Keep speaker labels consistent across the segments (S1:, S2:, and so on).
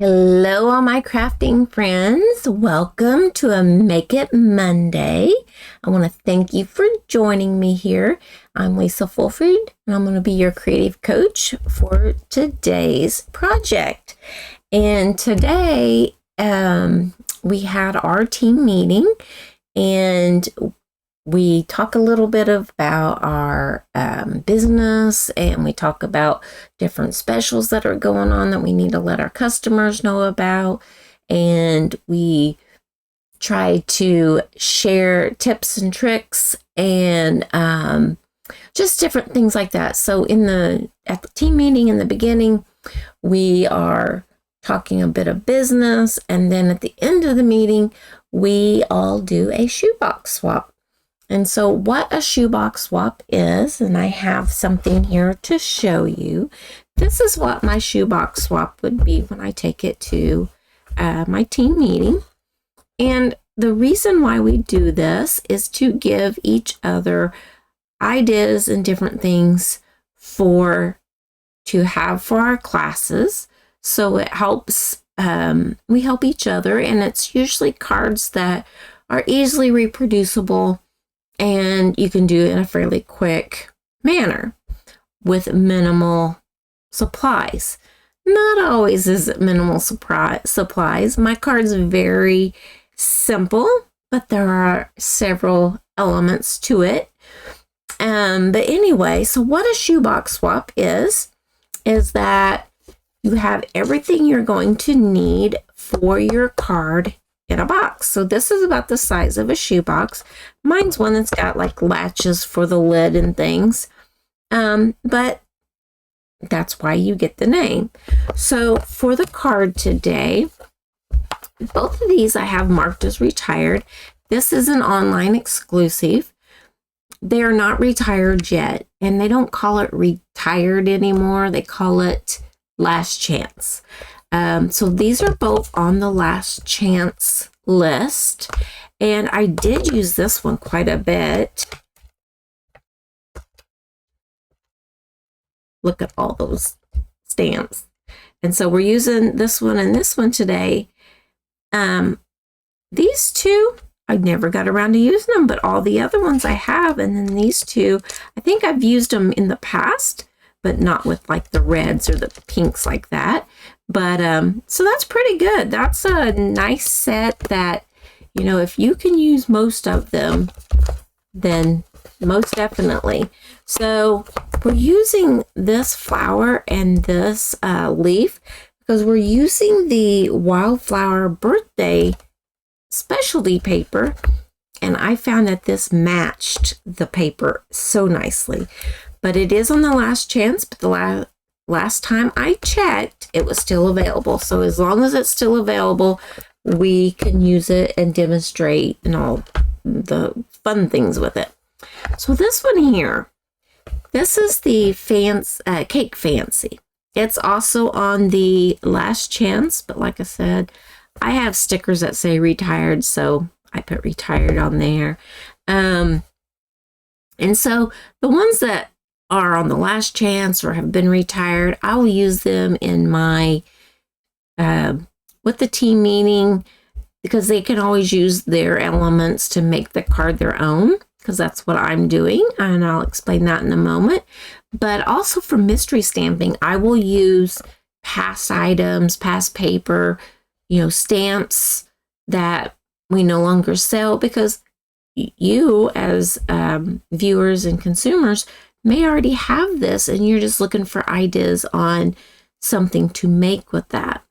S1: Hello, all my crafting friends. Welcome to a Make It Monday. I want to thank you for joining me here. I'm Lisa Fulford, and I'm going to be your creative coach for today's project. And today, we had our team meeting, and we talk a little bit about our business, and we talk about different specials that are going on that we need to let our customers know about. And we try to share tips and tricks and just different things like that. So at the team meeting in the beginning, we are talking a bit of business, and then at the end of the meeting, we all do a shoebox swap. And so what a shoebox swap is, and I have something here to show you. This is what my shoebox swap would be when I take it to my team meeting. And the reason why we do this is to give each other ideas and different things to have for our classes. So it helps, we help each other, and it's usually cards that are easily reproducible, and you can do it in a fairly quick manner with minimal supplies. Not always is it minimal supplies. My card's very simple, but there are several elements to it. But anyway, so what a shoebox swap is that you have everything you're going to need for your card in a box. So this is about the size of a shoebox. Mine's one that's got like latches for the lid and things. But that's why you get the name. So for the card today, both of these I have marked as retired. This is an online exclusive. They're not retired yet, and they don't call it retired anymore. They call it last chance. So these are both on the last chance list, and I did use this one quite a bit. Look at all those stamps. And so we're using this one and this one today. These two, I never got around to using them, but all the other ones I have. And then these two, I think I've used them in the past, but not with like the reds or the pinks like that. But so that's pretty good. That's a nice set that, you know, if you can use most of them, then most definitely. So we're using this flower and this leaf because we're using the Wildflower Birthday specialty paper, and I found that this matched the paper so nicely. But it is on the last chance, but the last time I checked, it was still available. So as long as it's still available, we can use it and demonstrate and all the fun things with it. So this one here, this is the Cake Fancy. It's also on the last chance, but like I said, I have stickers that say retired, so I put retired on there. And so the ones that are on the last chance or have been retired, I will use them in my with the team meeting, because they can always use their elements to make the card their own, because that's what I'm doing, and I'll explain that in a moment. But also for mystery stamping, I will use past items, past paper, you know, stamps that we no longer sell, because you as viewers and consumers may already have this and you're just looking for ideas on something to make with that.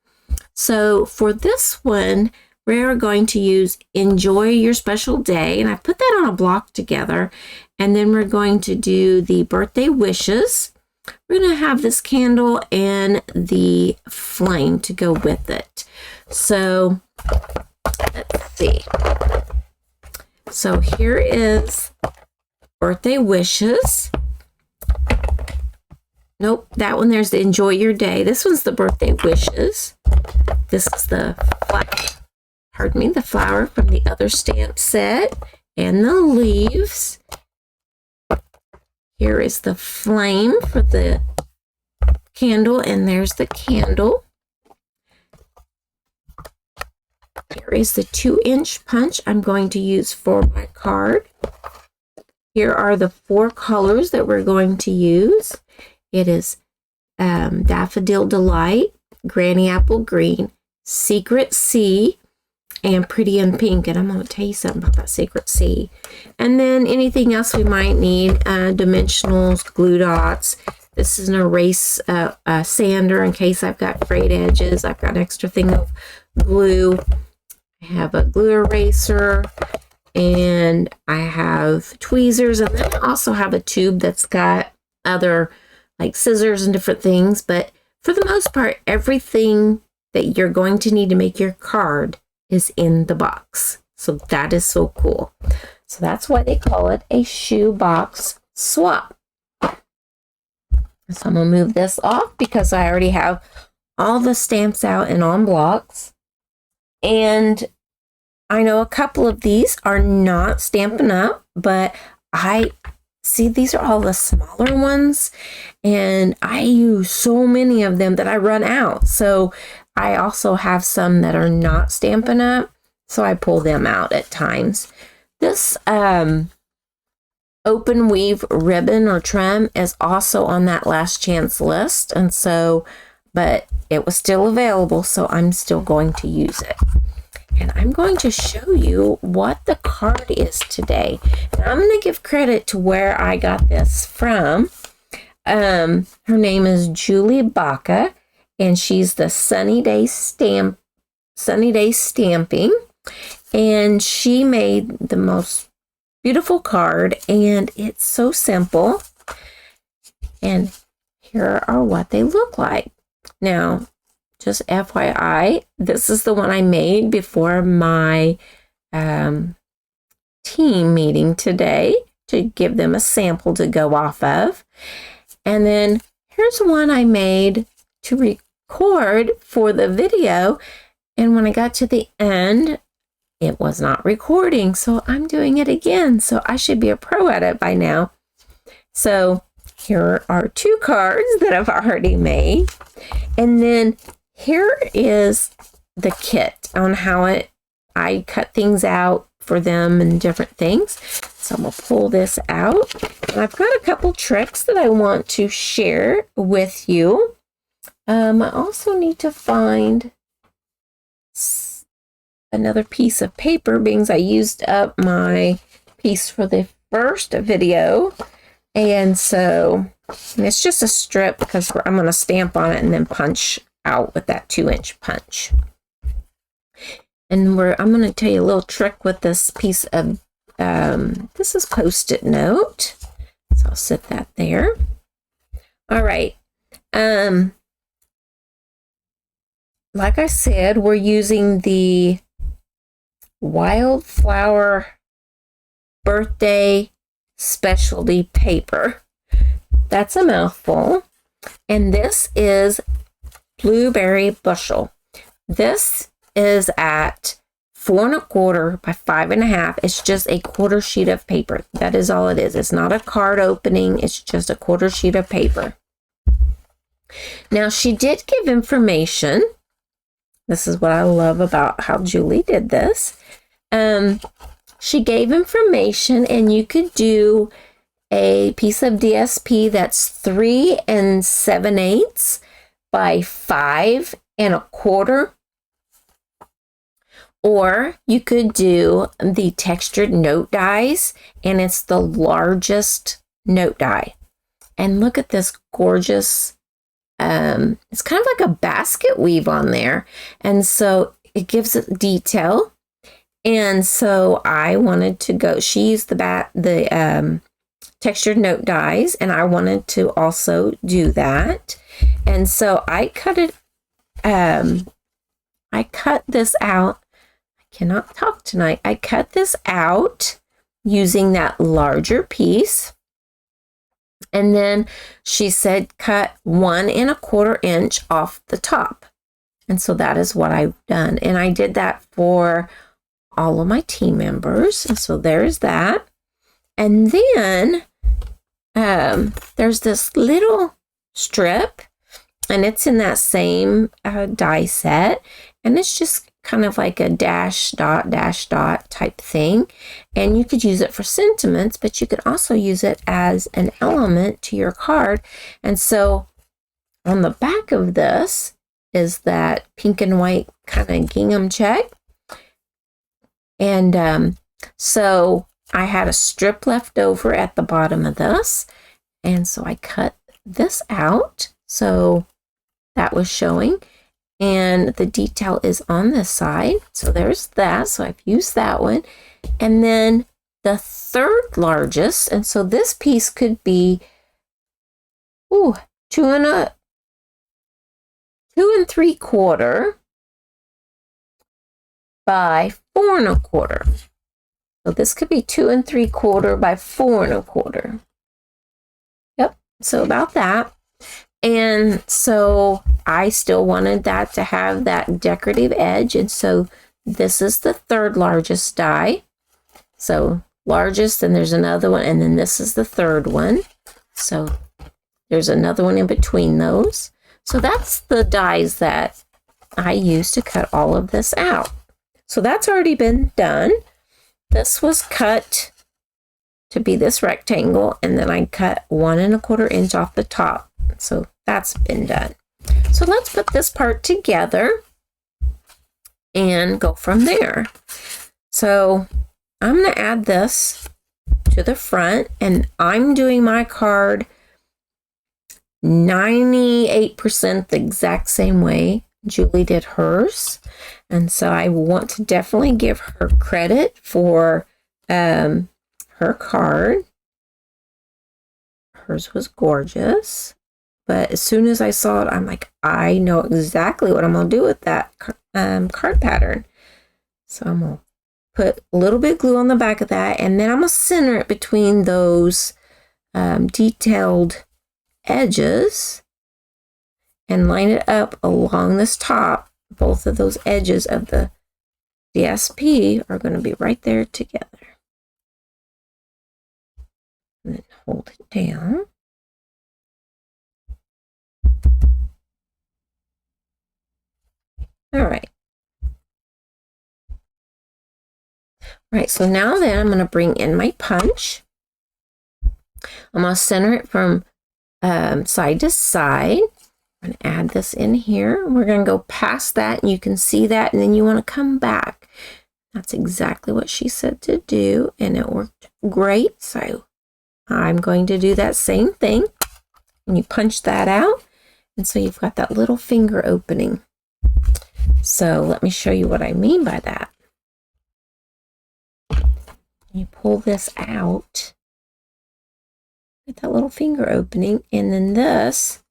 S1: So for this one, we're going to use Enjoy Your Special Day, and I put that on a block together, and then we're going to do the birthday wishes. We're going to have this candle and the flame to go with it. So let's see. So here is birthday wishes. Nope, that one there's the Enjoy Your Day. This one's the birthday wishes. This is the flower from the other stamp set, and the leaves. Here is the flame for the candle, and there's the candle. here is the 2-inch punch I'm going to use for my card. Here are the 4 colors that we're going to use. It is Daffodil Delight, Granny Apple Green, Secret Sea, and Pretty in Pink. And I'm going to tell you something about that Secret Sea. And then anything else we might need, dimensionals, glue dots. This is an erase sander in case I've got frayed edges. I've got an extra thing of glue. I have a glue eraser, and I have tweezers, and then I also have a tube that's got other like scissors and different things. But for the most part, everything that you're going to need to make your card is in the box. So that is so cool. So that's why they call it a shoebox swap. So I'm going to move this off because I already have all the stamps out and on blocks. And I know a couple of these are not Stampin' Up, but I see these are all the smaller ones. And I use so many of them that I run out. So I also have some that are not Stampin' Up, so I pull them out at times. This open weave ribbon or trim is also on that last chance list, and so, but it was still available, so I'm still going to use it. And I'm going to show you what the card is today. And I'm going to give credit to where I got this from. Her name is Julie Baca, and she's the Sunny Day Stamping, and she made the most beautiful card, and it's so simple. And here are what they look like. Now, just FYI, this is the one I made before my team meeting today to give them a sample to go off of. And then here's one I made to record for the video, and when I got to the end, it was not recording, so I'm doing it again. So I should be a pro at it by now. So here are 2 cards that I've already made. And then here is the kit on how I cut things out for them and different things. So I'm going to pull this out. And I've got a couple tricks that I want to share with you. I also need to find another piece of paper, being I used up my piece for the first video, and so it's just a strip because I'm going to stamp on it and then punch out with that 2-inch punch. And I'm going to tell you a little trick with this piece of this is Post-it note, so I'll set that there. All right, like I said, we're using the Wildflower Birthday Specialty paper. That's a mouthful. And this is Blueberry Bushel. This is at 4 1/4 by 5 1/2. It's just a 1/4 sheet of paper. That is all it is. It's not a card opening. It's just a 1/4 sheet of paper. Now, she did give information. This is what I love about how Julie did this. She gave information, and you could do a piece of DSP that's 3 7/8 by 5 1/4. Or you could do the textured note dies, and it's the largest note die. And look at this gorgeous, it's kind of like a basket weave on there. And so it gives it detail. And so I wanted to go, she used the textured note dies, and I wanted to also do that. And so I cut it, I cut this out. I cannot talk tonight. I cut this out using that larger piece. And then she said, cut 1 1/4 inch off the top. And so that is what I've done. And I did that for all of my team members. And so there's that. And then there's this little strip, and it's in that same die set. And it's just kind of like a dash dot type thing. And you could use it for sentiments, but you could also use it as an element to your card. And so on the back of this is that pink and white kind of gingham check. And so I had a strip left over at the bottom of this. And so I cut this out. So that was showing. And the detail is on this side. So there's that. So I've used that one. And then the third largest, and so this piece could be 2 3/4 by 4 1/4. So this could be 2 3/4 by 4 1/4. Yep, so about that. And so I still wanted that to have that decorative edge. And so this is the third largest die. So largest, and there's another one. And then this is the third one. So there's another one in between those. So that's the dies that I used to cut all of this out. So that's already been done. This was cut to be this rectangle. And then I cut 1 1/4 inch off the top. So that's been done. So let's put this part together and go from there. So I'm going to add this to the front, and I'm doing my card 98% the exact same way Julie did hers. And so I want to definitely give her credit for her card. Hers was gorgeous. But as soon as I saw it, I'm like, I know exactly what I'm going to do with that card pattern. So I'm going to put a little bit of glue on the back of that, and then I'm going to center it between those detailed edges and line it up along this top. Both of those edges of the DSP are going to be right there together. And then hold it down. All right. All right, so now then I'm going to bring in my punch. I'm going to center it from side to side. I'm going to add this in here. We're going to go past that, and you can see that, and then you want to come back. That's exactly what she said to do, and it worked great. So I'm going to do that same thing. And you punch that out, and so you've got that little finger opening. So let me show you what I mean by that. You pull this out, get that little finger opening, and then this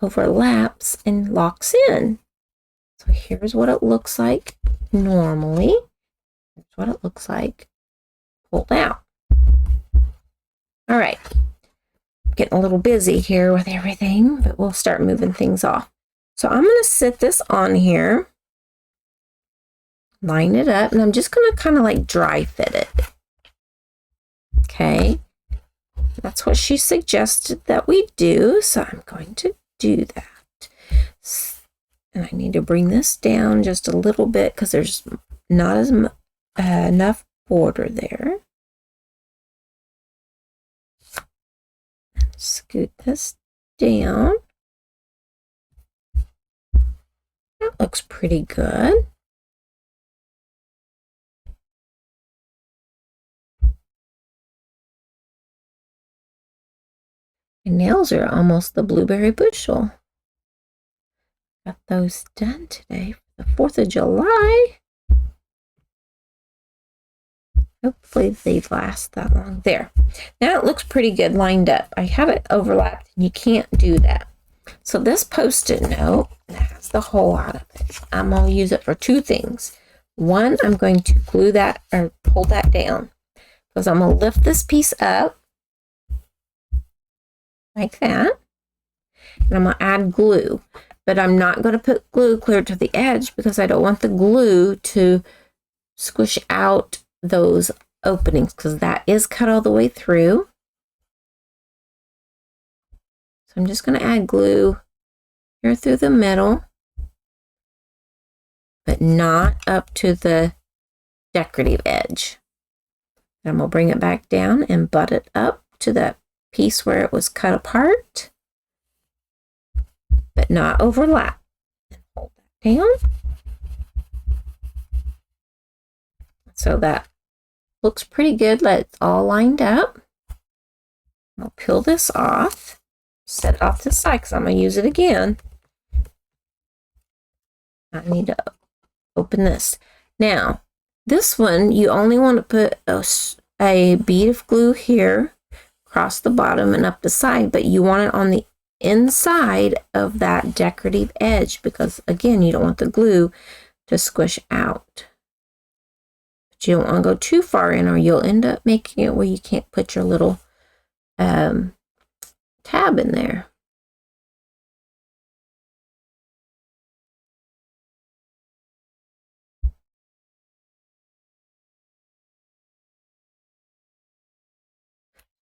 S1: overlaps and locks in. So here's what it looks like normally. Here's what it looks like pulled out. All right, getting a little busy here with everything, but we'll start moving things off. So I'm going to sit this on here, line it up, and I'm just going to kind of like dry fit it. Okay, that's what she suggested that we do, so I'm going to do that. And I need to bring this down just a little bit because there's not as enough border there. Scoot this down. That looks pretty good. My nails are almost the blueberry bushel. Got those done today for the 4th of July. Hopefully they last that long. There. Now it looks pretty good lined up. I have it overlapped, and you can't do that. So this Post-it note has the hole out of it. I'm going to use it for 2 things. One, I'm going to glue that or pull that down, because I'm going to lift this piece up like that, and I'm going to add glue. But I'm not going to put glue clear to the edge because I don't want the glue to squish out those openings, because that is cut all the way through. So I'm just going to add glue here through the middle. but not up to the decorative edge. And I'm going to bring it back down and butt it up to that piece where it was cut apart, but not overlap. And hold that down. So that looks pretty good. It's all lined up. I'll peel this off, set it off to the side because I'm going to use it again. I need to open this. Now, this one, you only want to put a bead of glue here across the bottom and up the side, but you want it on the inside of that decorative edge because, again, you don't want the glue to squish out. But you don't want to go too far in or you'll end up making it where you can't put your little tab in there.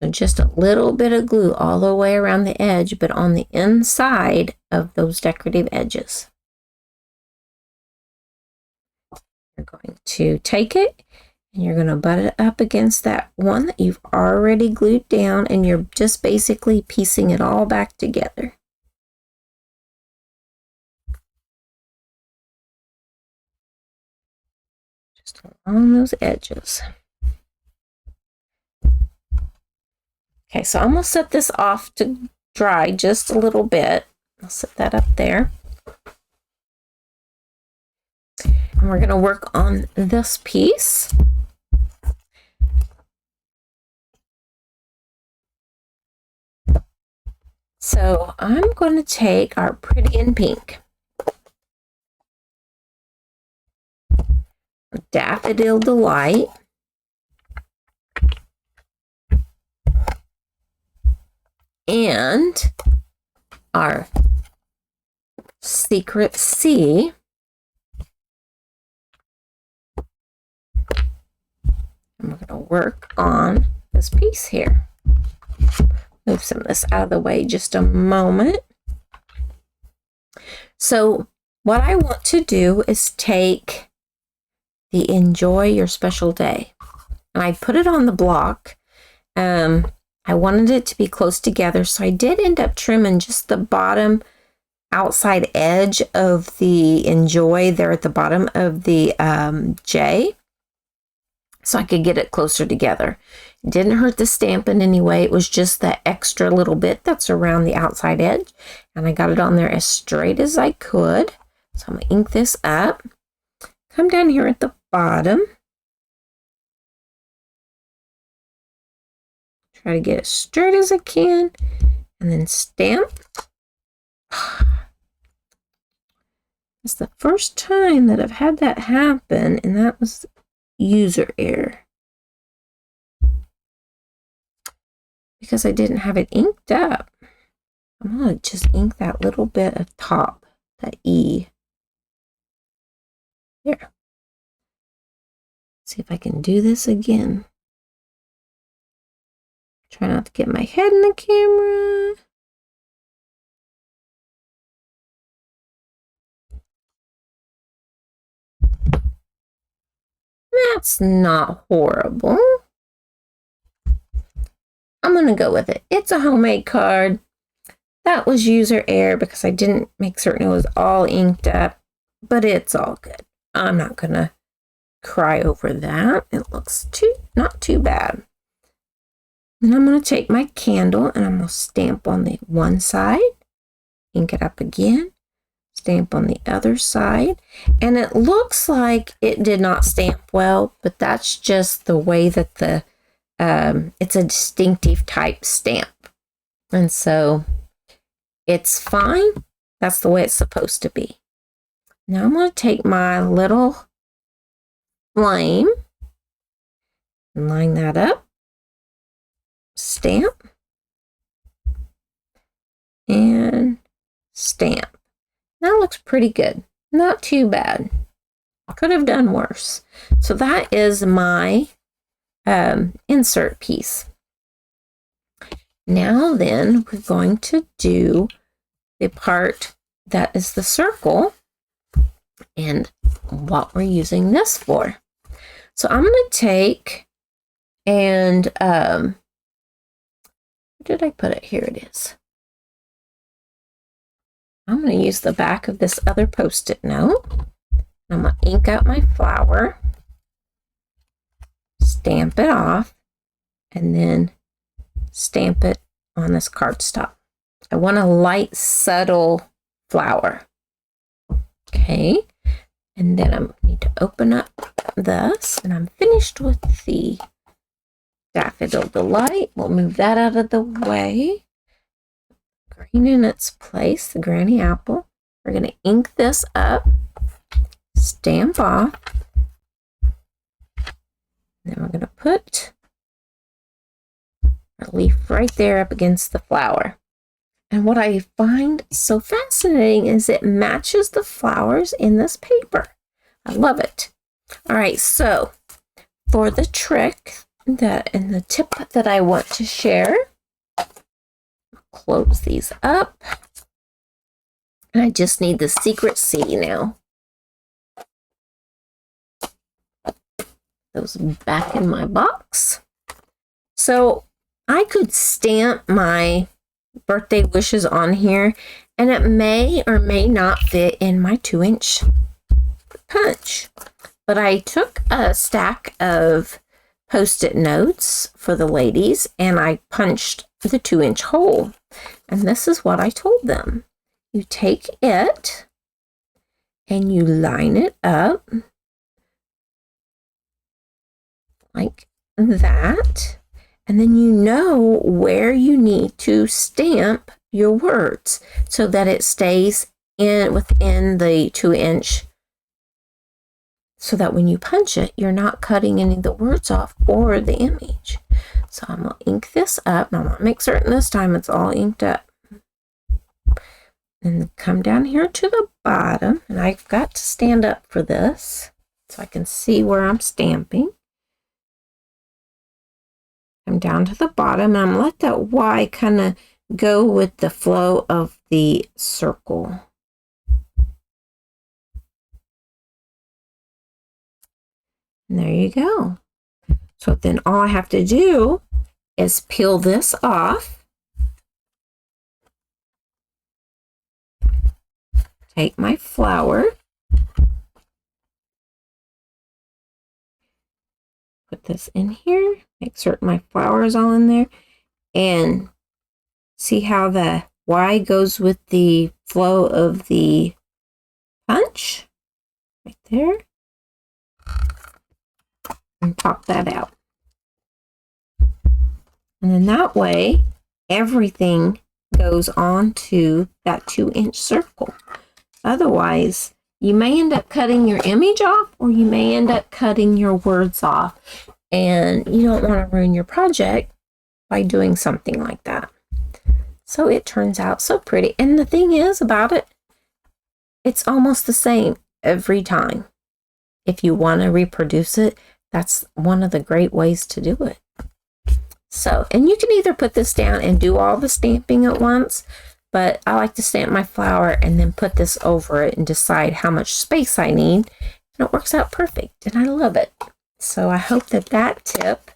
S1: So just a little bit of glue all the way around the edge, but on the inside of those decorative edges. You're going to take it and you're going to butt it up against that one that you've already glued down, and you're just basically piecing it all back together. Just along those edges. Okay, so I'm going to set this off to dry just a little bit. I'll set that up there. And we're going to work on this piece. So I'm going to take our Pretty in Pink, Daffodil Delight, and our Secret Sea, and we're going to work on this piece here. Move some of this out of the way just a moment. So what I want to do is take the Enjoy Your Special Day, and I put it on the block. I wanted it to be close together, so I did end up trimming just the bottom outside edge of the Enjoy there at the bottom of the J, so I could get it closer together. It didn't hurt the stamp in any way. It was just that extra little bit that's around the outside edge, and I got it on there as straight as I could. So I'm going to ink this up. Come down here at the bottom. Try to get as straight as I can, and then stamp. It's the first time that I've had that happen, and that was user error, because I didn't have it inked up. I'm going to just ink that little bit of top, that E. There. See if I can do this again. Try not to get my head in the camera. That's not horrible. I'm going to go with it. It's a homemade card. That was user error because I didn't make certain it was all inked up, but it's all good. I'm not going to cry over that. It looks not too bad. And I'm going to take my candle and I'm going to stamp on the one side, ink it up again, stamp on the other side. And it looks like it did not stamp well, but that's just the way that the it's a distinctive type stamp. And so it's fine. That's the way it's supposed to be. Now I'm going to take my little flame and line that up, stamp, and stamp. That looks pretty good. Not too bad. I could have done worse. So that is my insert piece. Now then, we're going to do the part that is the circle. And what we're using this for. So I'm going to take and, where did I put it? Here it is. I'm going to use the back of this other Post-it note. I'm going to ink up my flower, stamp it off, and then stamp it on this cardstock. I want a light, subtle flower. Okay, and then I need to open up this, and I'm finished with the Daffodil Delight. We'll move that out of the way. Green in its place, the Granny Apple. We're going to ink this up, stamp off, and then we're going to put a leaf right there up against the flower. And what I find so fascinating is it matches the flowers in this paper. I love it. All right, so for the trick that and the tip that I want to share, close these up. And I just need the secret C now. Those back in my box. So I could stamp my birthday wishes on here, and it may or may not fit in my 2-inch punch. But I took a stack of Post-it notes for the ladies, and I punched the 2-inch hole. And this is what I told them. You take it and you line it up like that. And then you know where you need to stamp your words so that it stays within the 2-inch, so that when you punch it, you're not cutting any of the words off or the image. So I'm going to ink this up. Now I'm going to make certain this time it's all inked up. And come down here to the bottom. And I've got to stand up for this so I can see where I'm stamping. Come down to the bottom, and I'm going to let that Y kind of go with the flow of the circle. And there you go. So then all I have to do is peel this off. Take my flower. Put this in here. Make certain my flower is all in there. And see how the Y goes with the flow of the punch? Right there. And pop that out. And then that way, everything goes on to that 2-inch circle. Otherwise, you may end up cutting your image off, or you may end up cutting your words off. And you don't want to ruin your project by doing something like that. So it turns out so pretty. And the thing is about it, it's almost the same every time. If you want to reproduce it, that's one of the great ways to do it. So, and you can either put this down and do all the stamping at once, but I like to stamp my flower and then put this over it and decide how much space I need. And it works out perfect, and I love it. So I hope that that tip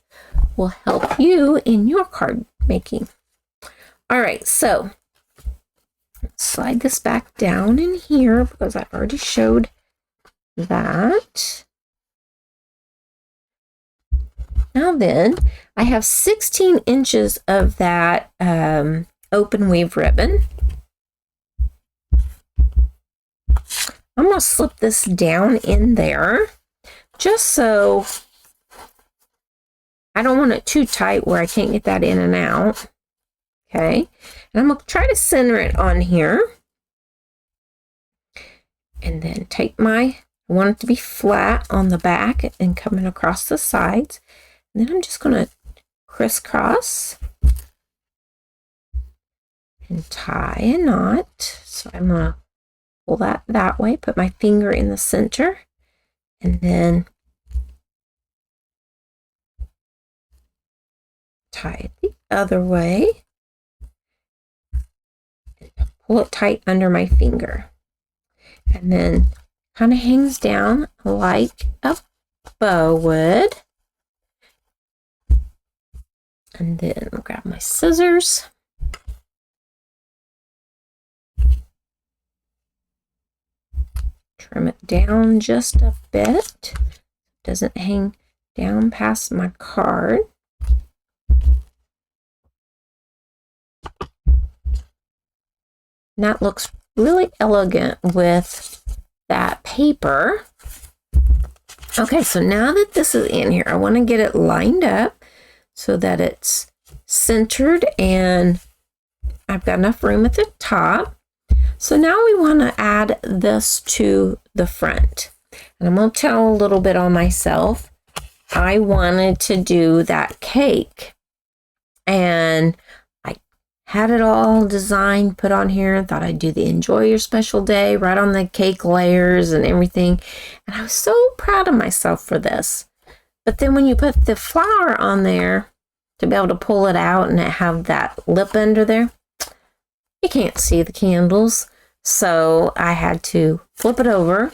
S1: will help you in your card making. All right, so slide this back down in here because I've already showed that. Now then, I have 16 inches of that open weave ribbon. I'm going to slip this down in there just so I don't want it too tight where I can't get that in and out. Okay, and I'm going to try to center it on here. And then take I want it to be flat on the back and coming across the sides. And then I'm just going to crisscross and tie a knot. So I'm going to pull that way, put my finger in the center, and then tie it the other way. And pull it tight under my finger. And then kind of hangs down like a bow would. And then I'll grab my scissors. Trim it down just a bit. Doesn't hang down past my card. And that looks really elegant with that paper. Okay, so now that this is in here, I want to get it lined up so that it's centered and I've got enough room at the top. So now we want to add this to the front. And I'm going to tell a little bit on myself. I wanted to do that cake. And I had it all designed, put on here. Thought I'd do the enjoy your special day right on the cake layers and everything. And I was so proud of myself for this. But then when you put the flower on there, to be able to pull it out and have that lip under there, you can't see the candles. So I had to flip it over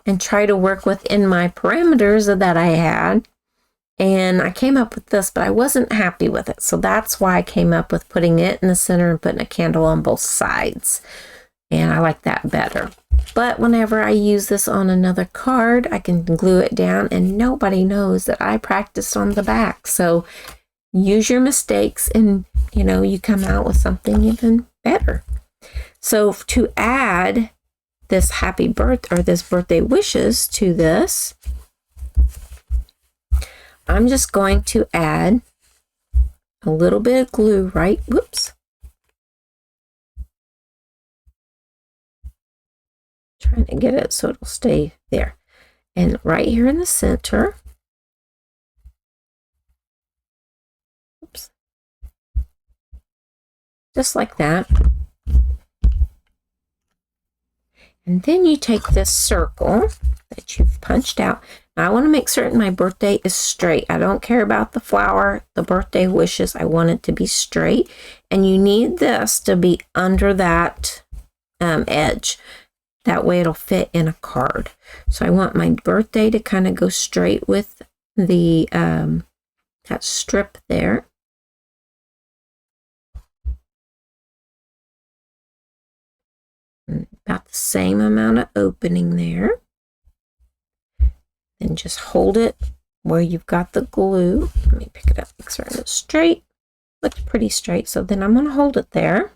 S1: and try to work within my parameters that I had. And I came up with this, but I wasn't happy with it. So that's why I came up with putting it in the center and putting a candle on both sides. And I like that better. But whenever I use this on another card, I can glue it down and nobody knows that I practiced on the back. So use your mistakes and, you know, you come out with something even better. So to add this happy birthday or this birthday wishes to this, I'm just going to add a little bit of glue whoops. Trying to get it so it'll stay there. And right here in the center. Oops. Just like that. And then you take this circle that you've punched out. Now I want to make certain my birthday is straight. I don't care about the flower, the birthday wishes. I want it to be straight. And you need this to be under that edge. That way it'll fit in a card. So I want my birthday to kind of go straight with the that strip there. About the same amount of opening there. Then just hold it where you've got the glue. Let me pick it up, make sure it's straight. Looks pretty straight. So then I'm going to hold it there.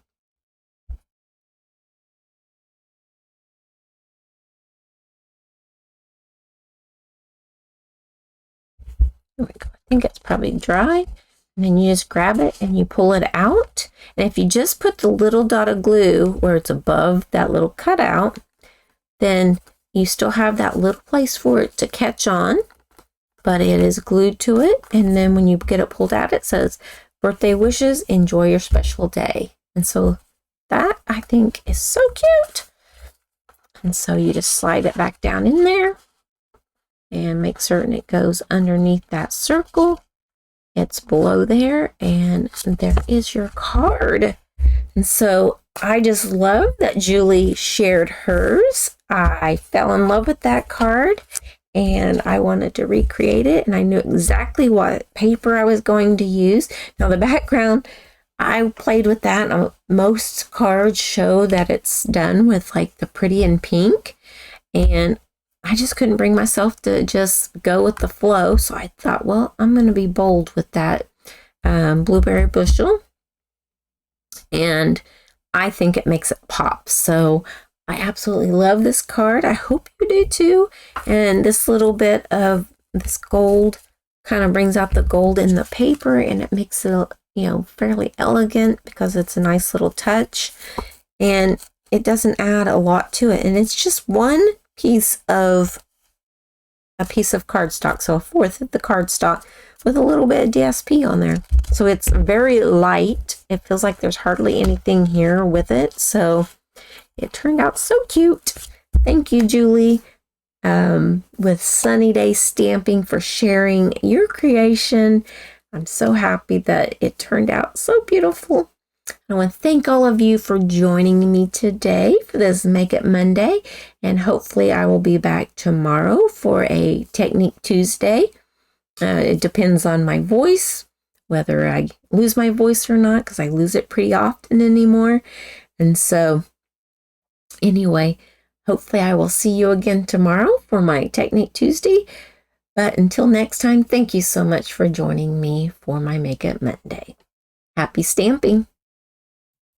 S1: There we go. I think it's probably dry. And then you just grab it and you pull it out. And if you just put the little dot of glue where it's above that little cutout, then you still have that little place for it to catch on, but it is glued to it. And then when you get it pulled out, it says, birthday wishes, enjoy your special day. And so that I think is so cute. And so you just slide it back down in there and make certain it goes underneath that circle. It's below there, and there is your card. And so I just love that Julie shared hers. I fell in love with that card, and I wanted to recreate it, and I knew exactly what paper I was going to use. Now, the background, I played with that. Most cards show that it's done with like the pretty and pink, and I just couldn't bring myself to just go with the flow. So I thought, well, I'm going to be bold with that blueberry bushel. And I think it makes it pop. So I absolutely love this card. I hope you do too. And this little bit of this gold kind of brings out the gold in the paper, and it makes it, you know, fairly elegant because it's a nice little touch. And it doesn't add a lot to it. And it's just one piece of cardstock, so a fourth of the cardstock with a little bit of DSP on there. So it's very light. It feels like there's hardly anything here with it. So it turned out so cute. Thank you, Julie, with Sunny Day Stamping, for sharing your creation. I'm so happy that it turned out so beautiful. I want to thank all of you for joining me today for this Make It Monday, and hopefully I will be back tomorrow for a Technique Tuesday. It depends on my voice, whether I lose my voice or not, because I lose it pretty often anymore. And so anyway, hopefully I will see you again tomorrow for my Technique Tuesday. But until next time, thank you so much for joining me for my Make It Monday. Happy stamping!